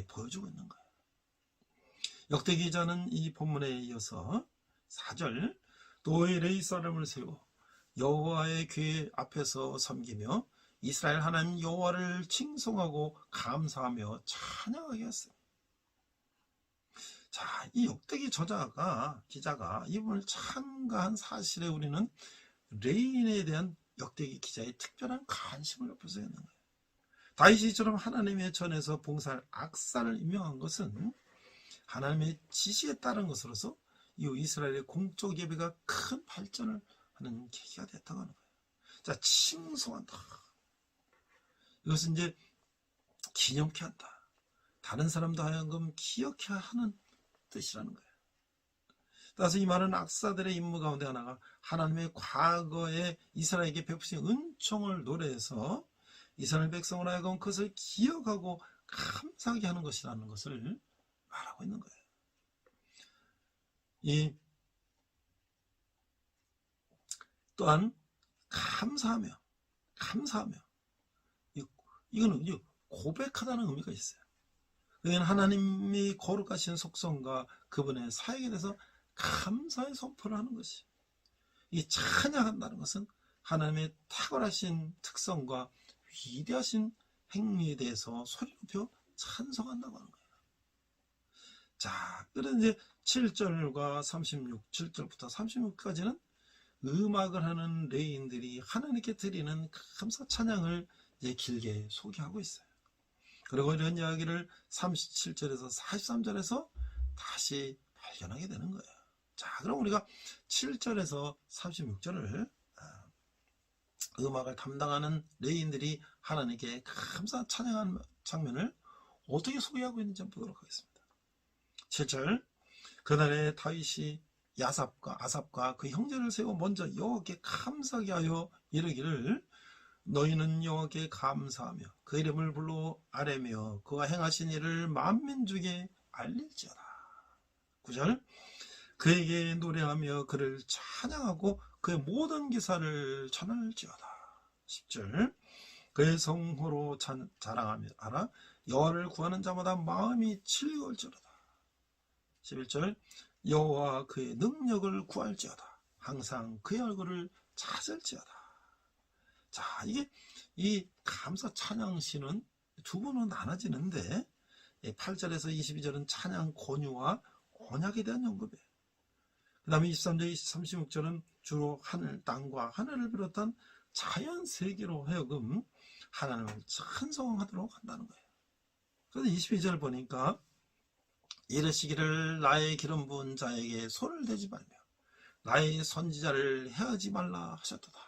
보여주고 있는 거예요. 역대 기자는 이 본문에 이어서 4절, 또의 레위 사람을 세워 여호와의 궤 앞에서 섬기며 이스라엘 하나님 여호와를 칭송하고 감사하며 찬양하게 했습니다. 자, 이 역대기 기자가 이 부분을 참가한 사실에 우리는 레인에 대한 역대기 기자의 특별한 관심을 엿볼 수 있는 거예요. 다윗이처럼 하나님의 전에서 봉사할 악사를 임명한 것은 하나님의 지시에 따른 것으로서 이후 이스라엘의 공적 예배가 큰 발전을 하는 계기가 됐다고 하는 거예요. 자, 칭송한다. 이것은 이제 기념케 한다. 다른 사람도 하여금 기억해 하는 뜻이라는 거예요. 따라서 이 말은 악사들의 임무 가운데 하나가 하나님의 과거에 이스라엘에게 베푸신 은총을 노래해서 이스라엘 백성을 하여금 그것을 기억하고 감사하게 하는 것이라는 것을 말하고 있는 거예요. 또한 감사하며 이거는 고백하다는 의미가 있어요. 그러니까 하나님이 거룩하신 속성과 그분의 사역에 대해서 감사의 선포를 하는 것이, 이 찬양한다는 것은 하나님의 탁월하신 특성과 위대하신 행위에 대해서 소리 높여 찬송한다고 하는 거예요. 자, 그래서 이제 7절과 7절부터 36까지는 음악을 하는 레위인들이 하나님께 드리는 감사 찬양을 이제 길게 소개하고 있어요. 그리고 이런 이야기를 37절에서 43절에서 다시 발견하게 되는 거예요. 자, 그럼 우리가 7절에서 36절을 음악을 담당하는 레위인들이 하나님께 감사 찬양하는 장면을 어떻게 소개하고 있는지 한번 보도록 하겠습니다. 7절, 그날에 다윗이 아삽과 그 형제를 세워 먼저 여호와께 감사하게 하여 이르기를 너희는 여호와께 감사하며 그 이름을 불러 아뢰며 그가 행하신 일을 만민중에 알릴지어다. 9절, 그에게 노래하며 그를 찬양하고 그의 모든 기사를 전할지어다. 10절, 그의 성호로 자랑하며 알아 여호와를 구하는 자마다 마음이 즐거울지어다. 11절, 여호와 그의 능력을 구할지어다. 항상 그의 얼굴을 찾을지어다. 자, 이게 이 감사 찬양시는 두 번으로 나눠지는데 8절에서 22절은 찬양 권유와 언약에 대한 언급이에요. 그 다음에 23절, 36절은 주로 하늘, 땅과 하늘을 비롯한 자연 세계로 하여금 하나님을 찬송하도록 한다는 거예요. 그래서 22절 보니까 이르시기를 나의 기름 부은 자에게 손을 대지 말며 나의 선지자를 해하지 말라 하셨도다.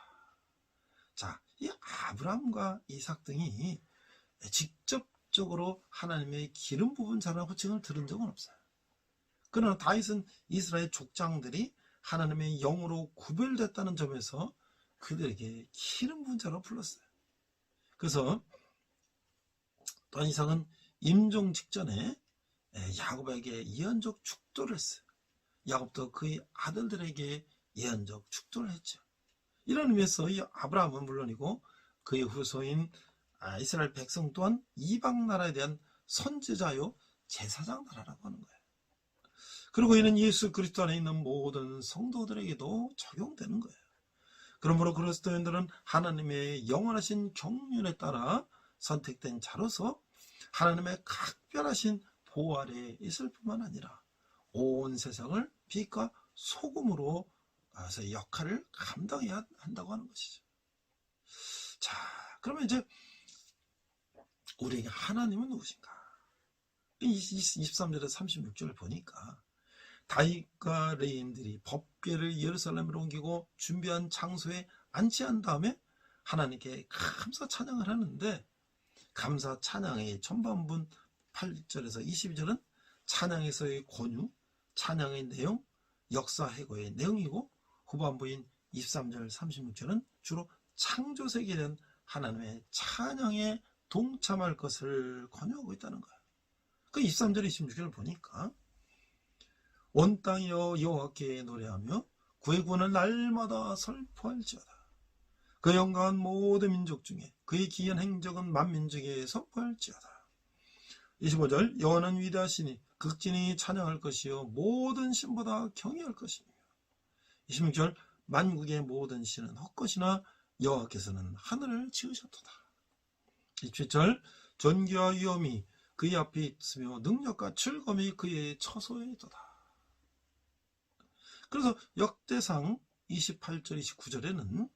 자, 이 아브라함과 이삭 등이 직접적으로 하나님의 기름 부은 자라는 호칭을 들은 적은 없어요. 그러나 다윗은 이스라엘 족장들이 하나님의 영으로 구별됐다는 점에서 그들에게 기름 부은 자로 불렀어요. 그래서 더 이상은 임종 직전에 야곱에게 예언적 축도를 했어요. 야곱도 그의 아들들에게 예언적 축도를 했죠. 이런 의미에서 이 아브라함은 물론이고 그의 후손인 이스라엘 백성 또한 이방 나라에 대한 선지자요 제사장 나라라고 하는 거예요. 그리고 이는 예수 그리스도 안에 있는 모든 성도들에게도 적용되는 거예요. 그러므로 그리스도인들은 하나님의 영원하신 경륜에 따라 선택된 자로서 하나님의 각별하신 보호 아래에 있을 뿐만 아니라 온 세상을 빛과 소금으로 역할을 감당해야 한다고 하는 것이죠. 자, 그러면 이제 우리에게 하나님은 누구신가? 23절에서 36절을 보니까 다윗과 레인들이 법궤를 예루살렘으로 옮기고 준비한 장소에 안치한 다음에 하나님께 감사 찬양을 하는데, 감사 찬양의 전반분 8절에서 22절은 찬양에서의 권유, 찬양의 내용, 역사 해고의 내용이고, 후반부인 23절 36절은 주로 창조 세계에 대한 하나님의 찬양에 동참할 것을 권유하고 있다는 거예요. 그 23절 26절을 보니까 온 땅이여 여호와께 노래하며 그의 구원을 날마다 설포할지어다. 그 영광은 모든 민족 중에 그의 기이한 행적은 만민족에 선포할지어다. 25절 여호와는 위대하시니 극진히 찬양할 것이요 모든 신보다 경외할 것이며. 26절 만국의 모든 신은 헛것이나 여호와께서는 하늘을 지으셨도다. 27절 존귀와 위엄이 그의 앞에 있으며 능력과 즐거움이 그의 처소에 있도다. 그래서 역대상 28절 29절에는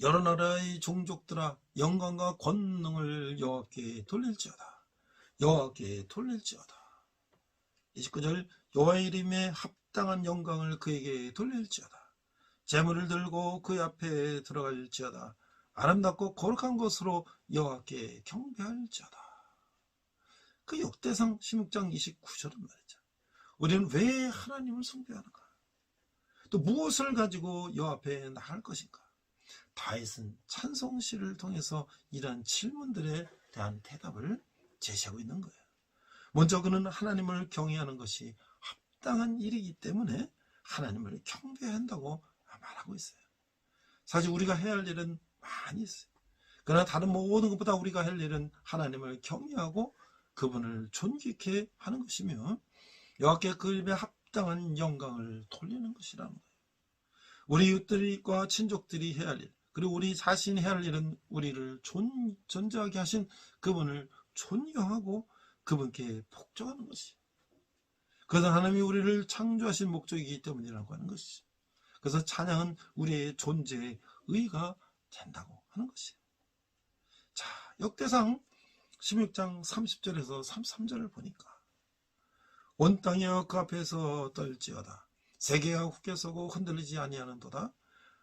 여러 나라의 종족들아 영광과 권능을 여호와께 돌릴지어다. 여호와께 돌릴지어다. 29절 여호와의 이름에 합당한 영광을 그에게 돌릴지어다. 재물을 들고 그의 앞에 들어갈지어다. 아름답고 거룩한 것으로 여호와께 경배할지어다. 그 역대상 16장 29절은 말이죠. 우리는 왜 하나님을 숭배하는가? 또 무엇을 가지고 여호와 앞에 나갈 것인가? 다윗은 찬송시를 통해서 이러한 질문들에 대한 대답을 제시하고 있는 거예요. 먼저 그는 하나님을 경외하는 것이 합당한 일이기 때문에 하나님을 경배한다고 말하고 있어요. 사실 우리가 해야 할 일은 많이 있어요. 그러나 다른 모든 것보다 우리가 할 일은 하나님을 경외하고 그분을 존귀케 하는 것이며 여호와께 그 이름에 합당한 영광을 돌리는 것이라는 거예요. 우리 이웃들과 친족들이 해야 할 일, 그리고 우리 자신이 해야 할 일은 우리를 존재하게 하신 그분을 존경하고 그분께 복종하는 것이에요. 그래서 하나님이 우리를 창조하신 목적이기 때문이라고 하는 것이죠. 그래서 찬양은 우리의 존재의 의가 된다고 하는 것이에요. 자, 역대상 16장 30절에서 33절을 보니까 온 땅이여 그 앞에서 떨지어다. 세계가 굳게 서고 흔들리지 아니하는도다.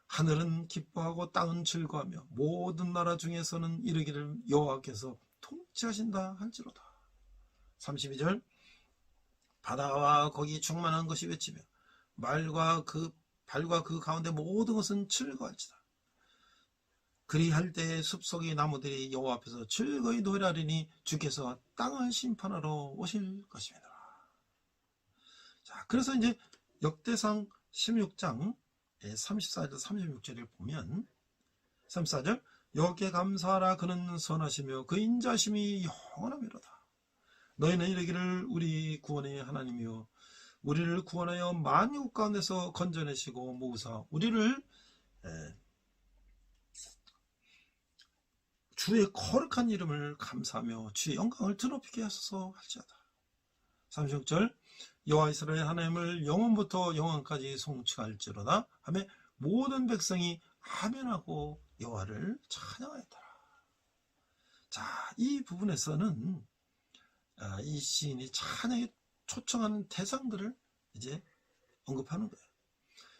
하늘은 기뻐하고 땅은 즐거워하며 모든 나라 중에서는 이르기를 여호와께서 통치하신다 할지로다. 32절 바다와 거기 충만한 것이 외치며 발과 그 가운데 모든 것은 즐거워할지다. 그리할 때 숲속의 나무들이 여호와 앞에서 즐거이 노래하리니 주께서 땅을 심판하러 오실 것입니다. 자, 그래서 이제 역대상 16장 34절 36절을 보면 34절 여호와께 감사하라 그는 선하시며 그 인자심이 영원하미로다. 너희는 이르기를 우리 구원의 하나님이여 우리를 구원하여 만국 가운데서 건져내시고 모으사 우리를 주의 거룩한 이름을 감사하며 주의 영광을 드높이게 하소서 할지어다. 36절 여호와 이스라엘 하나님을 영원부터 영원까지 송축할지로다 하며 모든 백성이 아멘하고 여호와를 찬양하였더라. 자, 이 부분에서는 이 시인이 찬양에 초청하는 대상들을 이제 언급하는 거예요.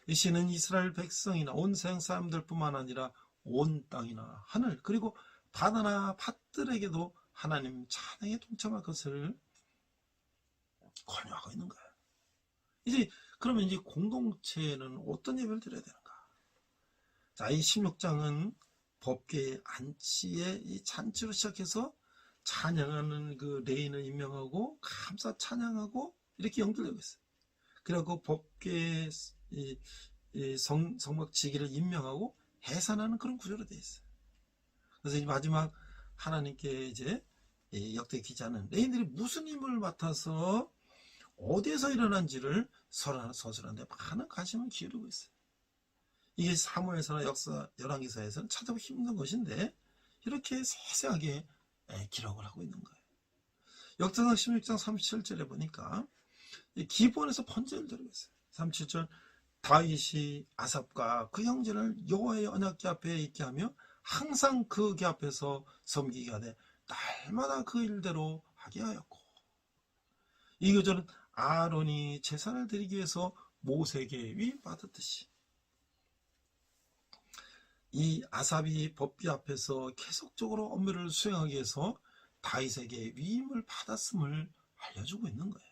이 시는 이스라엘 백성이나 온 세상 사람들뿐만 아니라 온 땅이나 하늘 그리고 바다나 밭들에게도 하나님 찬양에 동참할 것을 권유하고 있는 거예요. 이제 그러면 이제 공동체는 어떤 예배를 드려야 되는가? 자, 이 16장은 법궤의 안치의 이 잔치로 시작해서 찬양하는 그 레인을 임명하고 감사 찬양하고 이렇게 연결되고 있어요. 그리고 법궤의 성막지기를 임명하고 해산하는 그런 구조로 되어 있어요. 그래서 이 마지막 하나님께 이제 역대 기자는 레인들이 무슨 힘을 맡아서 어디에서 일어난지를 서술하는데 많은 관심을 기울이고 있어요. 이게 사무엘서나 역사 열왕기서에서는 찾아보기 힘든 것인데 이렇게 세세하게 기록을 하고 있는 거예요. 역사상 16장 37절에 보니까 기본에서 번제를 드리고 있어요. 37절 다윗이 아삽과 그 형제를 여호와의 언약궤 앞에 있게 하며 항상 그 궤 앞에서 섬기게 하되 날마다 그 일대로 하게 하였고, 이 구절은 아론이 제사를 드리기 위해서 모세에게 위임받았듯이 이 아삽이 법궤 앞에서 계속적으로 업무를 수행하기 위해서 다윗에게 위임을 받았음을 알려주고 있는 거예요.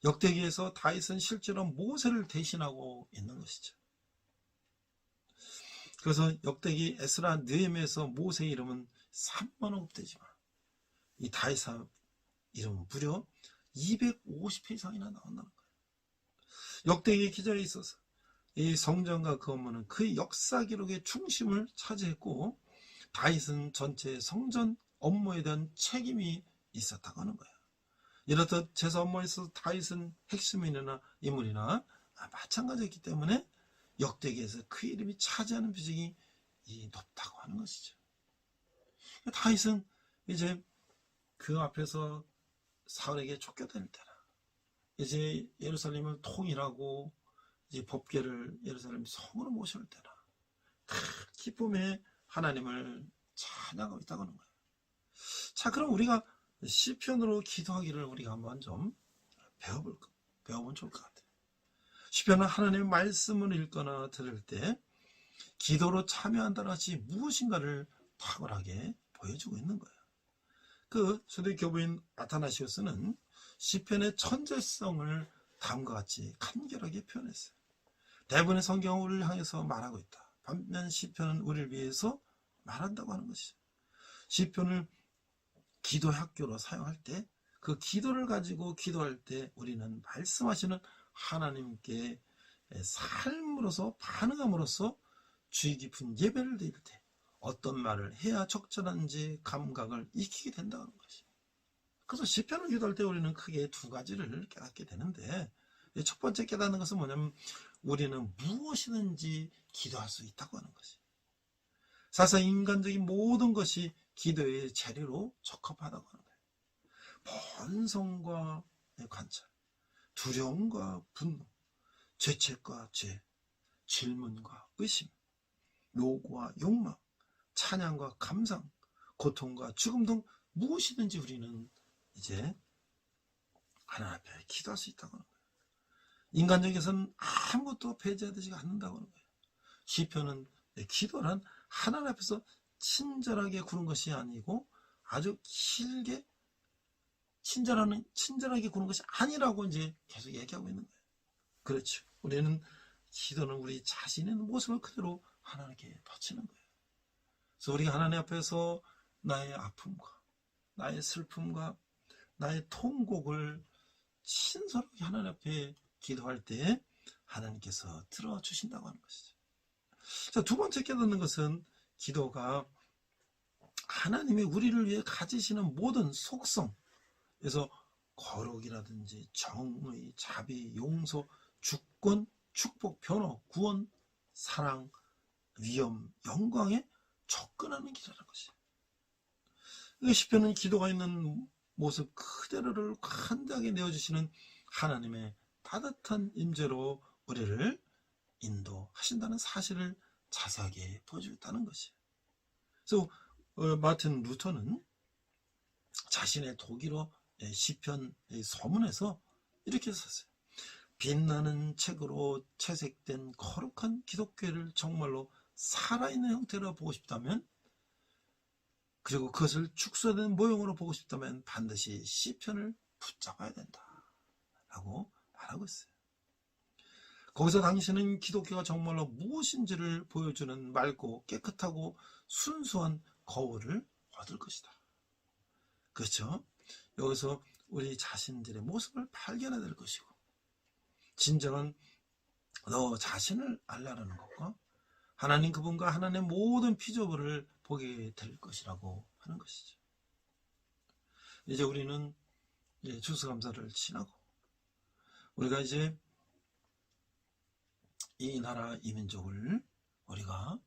역대기에서 다윗은 실제로 모세를 대신하고 있는 것이죠. 그래서 역대기 에스라 느헤미야에서 모세의 이름은 3만 언급되지만 이 다윗 이름은 무려 250회 이상이나 나온다는 거예요. 역대기 기자에 있어서 이 성전과 그 업무는 그 역사 기록의 중심을 차지했고 다윗은 전체 성전 업무에 대한 책임이 있었다고 하는 거예요. 이렇듯 제사 업무에 있어서 다윗은 핵심인이나 인물이나 마찬가지였기 때문에 역대기에서 그 이름이 차지하는 비중이 높다고 하는 것이죠. 다윗은 이제 그 앞에서 사울에게 쫓겨다닐 때나 이제 예루살렘을 통일하고 이제 법궤를 예루살렘 성으로 모셔올 때나 기쁨의 하나님을 찬양하고 있다고 하는 거예요. 자, 그럼 우리가 시편으로 기도하기를 우리가 한번 좀 배워보면 좋을 것 같아요. 시편은 하나님의 말씀을 읽거나 들을 때 기도로 참여한다는 것이 무엇인가를 탁월하게 보여주고 있는 거예요. 그 초대교부인 아타나시우스는 시편의 천재성을 다음과 같이 간결하게 표현했어요. 대부분의 성경은 우리를 향해서 말하고 있다. 반면 시편은 우리를 위해서 말한다고 하는 것이죠. 시편을 기도 학교로 사용할 때 그 기도를 가지고 기도할 때 우리는 말씀하시는 하나님께 삶으로서 반응함으로써 주의 깊은 예배를 드릴 때 어떤 말을 해야 적절한지 감각을 익히게 된다는 것이죠. 그래서 시편을 기도할 때 우리는 크게 두 가지를 깨닫게 되는데, 첫 번째 깨닫는 것은 뭐냐면 우리는 무엇이든지 기도할 수 있다고 하는 것이죠. 사실 인간적인 모든 것이 기도의 재료로 적합하다고 하는 거예요. 본성과 관찰, 두려움과 분노, 죄책과 죄, 질문과 의심, 요구와 욕망, 찬양과 감상, 고통과 죽음 등 무엇이든지 우리는 이제 하나님 앞에 기도할 수 있다고 하는 거예요. 인간적에서는 아무것도 배제되지 않는다고 하는 거예요. 시편은 기도란 하나님 앞에서 친절하게 구는 것이 아니고 아주 길게 친절하게 구는 것이 아니라고 이제 계속 얘기하고 있는 거예요. 그렇죠. 기도는 우리 자신의 모습을 그대로 하나님께 바치는 거예요. 그래서 우리가 하나님 앞에서 나의 아픔과 나의 슬픔과 나의 통곡을 신선하게 하나님 앞에 기도할 때 하나님께서 들어주신다고 하는 것이죠. 자, 두 번째 깨닫는 것은 기도가 하나님이 우리를 위해 가지시는 모든 속성, 그래서 거룩이라든지 정의, 자비, 용서, 주권, 축복, 변호, 구원, 사랑, 위엄, 영광에 접근하는 길이라는 것이에요. 시편은 기도가 있는 모습 그대로를 간단하게 내어주시는 하나님의 따뜻한 임재로 우리를 인도하신다는 사실을 자세하게 보여주겠다는 것이에요. 그래서 마틴 루터는 자신의 독일어 시편 서문에서 이렇게 썼어요. 빛나는 책으로 채색된 거룩한 기독교를 정말로 살아있는 형태로 보고 싶다면, 그리고 그것을 축소된 모형으로 보고 싶다면 반드시 시편을 붙잡아야 된다. 라고 말하고 있어요. 거기서 당신은 기독교가 정말로 무엇인지를 보여주는 맑고 깨끗하고 순수한 거울을 얻을 것이다. 그렇죠? 여기서 우리 자신들의 모습을 발견해야 될 것이고, 진정한 너 자신을 알라라는 것과 하나님 그분과 하나님의 모든 피조물을 보게 될 것이라고 하는 것이죠. 이제 우리는 추수감사를 지나고 우리가 이제 이 나라 이 민족을 우리가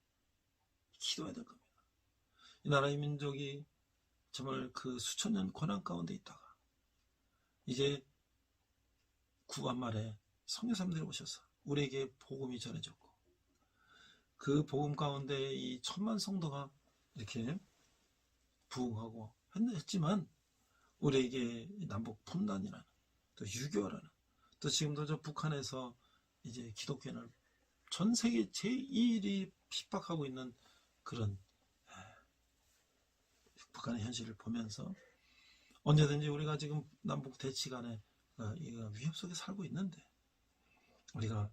기도해야 될 겁니다. 이 나라 이 민족이 정말 그 수천 년 고난 가운데 있다가 이제 구간 말에 성령님들이 오셔서 우리에게 복음이 전해졌고, 그 복음 가운데 이 천만 성도가 이렇게 부흥하고 했지만 우리에게 남북 분단이라는, 또 유교라는, 또 지금도 저 북한에서 이제 기독교인을 전 세계 제1위 핍박하고 있는 그런 북한의 현실을 보면서 언제든지 우리가 지금 남북 대치 간에 위협 속에 살고 있는데, 우리가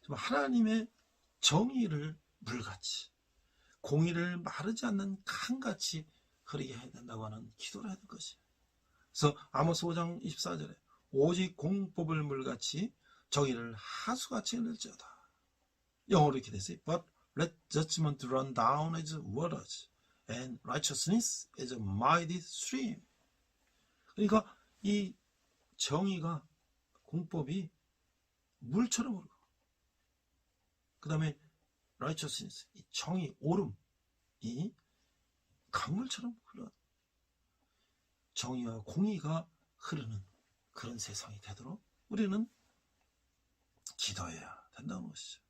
좀 하나님의 정의를 물같이, 공의를 마르지 않는 강같이 흐르게 해야 된다고 하는 기도를 해야 될 것이에요. 그래서 아모스 5장 24절에 오직 공법을 물같이 정의를 하수같이 흘릴지어다. 영어로 이렇게 됐어요. But let judgment run down as waters and righteousness as a mighty stream. 그러니까 이 정의가, 공법이 물처럼 흐르고, 그 다음에 righteousness, 이 정의, 옳음이 강물처럼 흘러, 정의와 공의가 흐르는 그런 세상이 되도록 우리는 기도해야 된다는 것이죠.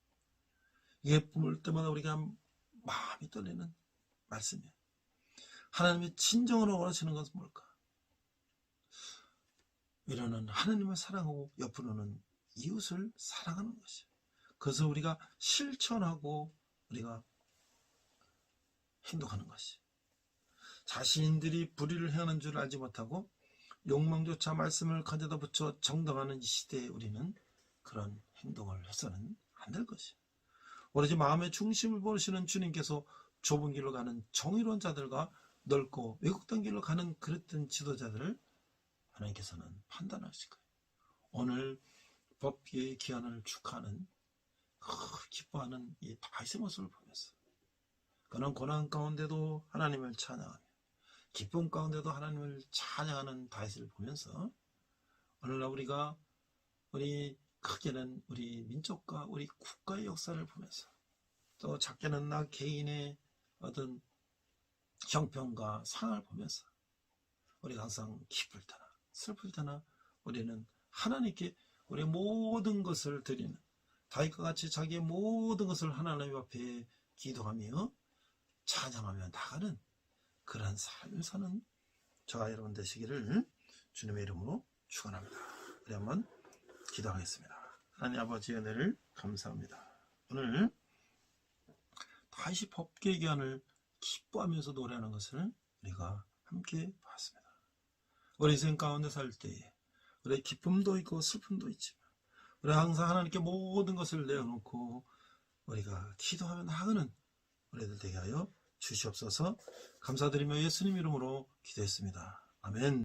이게 볼 때마다 우리가 마음이 떨리는 말씀이에요. 하나님이 진정으로 원하시는 것은 뭘까? 우리는 하나님을 사랑하고 옆으로는 이웃을 사랑하는 것이에요. 그래서 우리가 실천하고 우리가 행동하는 것이, 자신들이 불의를 행하는 줄 알지 못하고 욕망조차 말씀을 가져다 붙여 정당하는 이 시대에 우리는 그런 행동을 해서는 안 될 것이에요. 오로지 마음의 중심을 보시는 주님께서 좁은 길로 가는 정의로운 자들과 넓고 왜곡된 길로 가는 그랬던 지도자들을 하나님께서는 판단하실 거예요. 오늘 법계의 기한을 축하하는, 기뻐하는 이 다윗의 모습을 보면서, 그는 고난 가운데도 하나님을 찬양하며 기쁨 가운데도 하나님을 찬양하는 다윗을 보면서, 오늘날 우리가 우리 크게는 우리 민족과 우리 국가의 역사를 보면서, 또 작게는 나 개인의 어떤 형편과 상황을 보면서 우리가 항상 기쁠 때나 슬플 때나 우리는 하나님께 우리의 모든 것을 드리는, 다윗과 같이 자기의 모든 것을 하나님 앞에 기도하며 찬양하며 나가는 그러한 삶을 사는 저와 여러분 되시기를 주님의 이름으로 축원합니다. 우리 한번 기도하겠습니다. 하나님 아버지의 은혜를 감사합니다. 오늘 다시 법계 기한을 기뻐하면서 노래하는 것을 우리가 함께 봤습니다. 우리 인생 가운데 살 때에 우리의 기쁨도 있고 슬픔도 있지만 우리가 항상 하나님께 모든 것을 내어놓고 우리가 기도하며 나가는 우리들 되게 하여 주시옵소서. 감사드리며 예수님 이름으로 기도했습니다. 아멘.